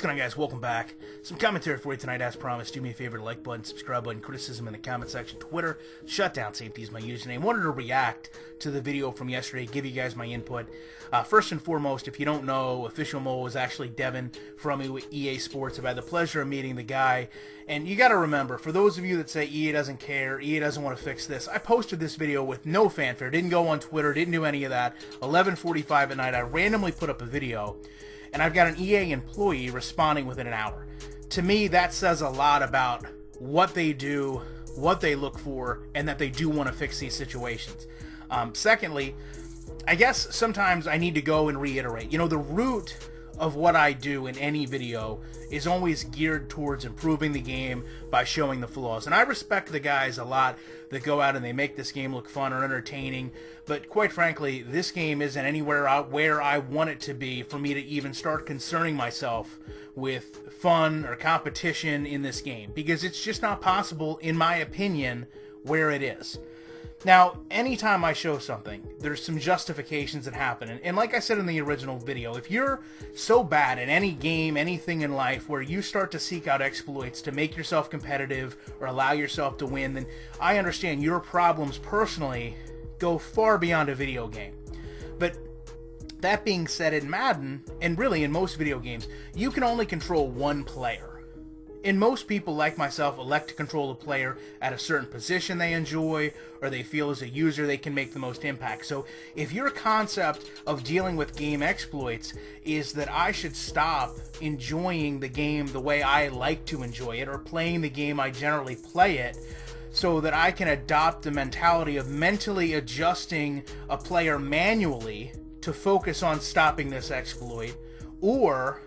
What's going on, guys? Welcome back. Some commentary for you tonight, as promised. Do me a favor, like button, subscribe button, criticism in the comment section, Twitter, Shutdown Safety is my username. Wanted to react to the video from yesterday, give you guys my input. First and foremost, if you don't know, Official Mo was actually Devin from EA Sports. I've had the pleasure of meeting the guy. And you got to remember, for those of you that say EA doesn't care, EA doesn't want to fix this, I posted this video with no fanfare, didn't go on Twitter, didn't do any of that. 11:45 at night, I randomly put up a video, and I've got an EA employee responding within an hour. To me, that says a lot about what they do, what they look for, and that they do want to fix these situations. Secondly, I guess sometimes I need to go and reiterate. You know, the root of what I do in any video is always geared towards improving the game by showing the flaws. And I respect the guys a lot that go out and they make this game look fun or entertaining. But quite frankly, this game isn't anywhere out where I want it to be for me to even start concerning myself with fun or competition in this game, because it's just not possible, in my opinion, where it is. Now, anytime I show something, there's some justifications that happen. And like I said in the original video, if you're so bad at any game, anything in life, where you start to seek out exploits to make yourself competitive or allow yourself to win, then I understand your problems personally go far beyond a video game. But that being said, in Madden, and really in most video games, you can only control one player. And most people, like myself, elect to control a player at a certain position they enjoy, or they feel as a user they can make the most impact. So if your concept of dealing with game exploits is that I should stop enjoying the game the way I like to enjoy it, or playing the game I generally play it, so that I can adopt the mentality of mentally adjusting a player manually to focus on stopping this exploit, or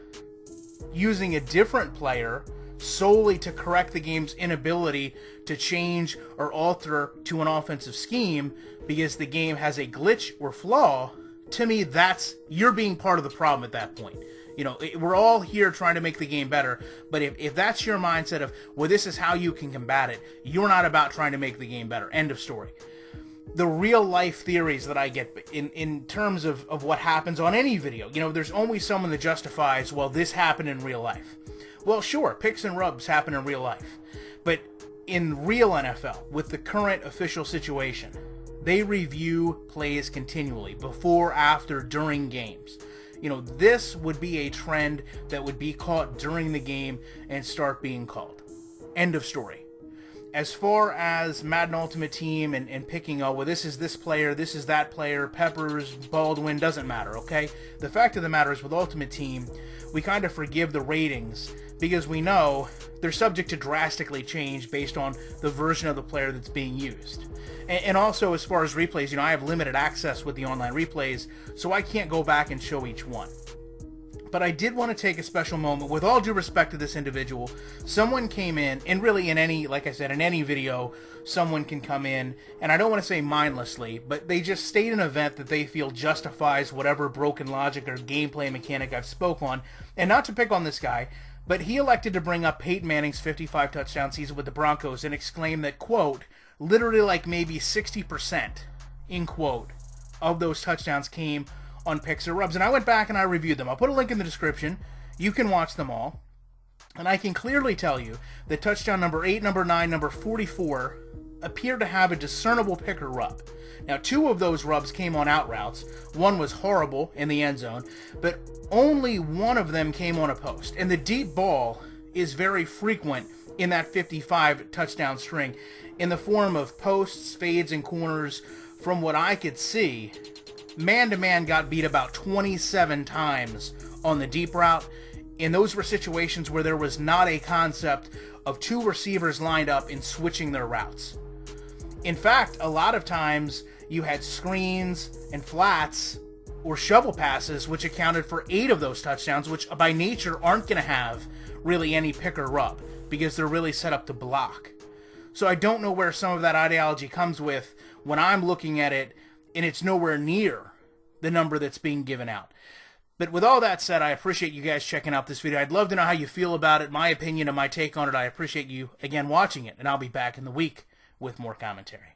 using a different player solely to correct the game's inability to change or alter to an offensive scheme because the game has a glitch or flaw, to me, you're being part of the problem at that point. You know, we're all here trying to make the game better, but if that's your mindset of, well, this is how you can combat it, you're not about trying to make the game better. End of story. The real life theories that I get in terms of what happens on any video, you know, there's always someone that justifies, well, this happened in real life. Well, sure, picks and rubs happen in real life, but in real NFL, with the current official situation, they review plays continually, before, after, during games. You know, this would be a trend that would be caught during the game and start being called. End of story. As far as Madden Ultimate Team and picking, oh, well, this is this player, this is that player, Peppers, Baldwin, doesn't matter, okay? The fact of the matter is, with Ultimate Team, we kind of forgive the ratings because we know they're subject to drastically change based on the version of the player that's being used. And also, as far as replays, you know, I have limited access with the online replays, so I can't go back and show each one. But I did want to take a special moment, with all due respect to this individual. Someone came in, and really in any, like I said, in any video, someone can come in, and I don't want to say mindlessly, but they just state an event that they feel justifies whatever broken logic or gameplay mechanic I've spoke on. And not to pick on this guy, but he elected to bring up Peyton Manning's 55 touchdown season with the Broncos and exclaim that, quote, literally like maybe 60%, in quote, of those touchdowns came on picks or rubs. And I went back and I reviewed them. I'll put a link in the description. You can watch them all. And I can clearly tell you that touchdown number 8, number 9, number 44 appear to have a discernible pick or rub. Now, 2 of those rubs came on out routes. One was horrible in the end zone, but only one of them came on a post. And the deep ball is very frequent in that 55 touchdown string in the form of posts, fades, and corners. From what I could see, man-to-man got beat about 27 times on the deep route, and those were situations where there was not a concept of 2 receivers lined up and switching their routes. In fact, a lot of times you had screens and flats or shovel passes, which accounted for 8 of those touchdowns, which by nature aren't going to have really any pick or rub because they're really set up to block. So I don't know where some of that ideology comes with when I'm looking at it, and it's nowhere near the number that's being given out. But with all that said, I appreciate you guys checking out this video. I'd love to know how you feel about it, my opinion and my take on it. I appreciate you, again, watching it, and I'll be back in the week with more commentary.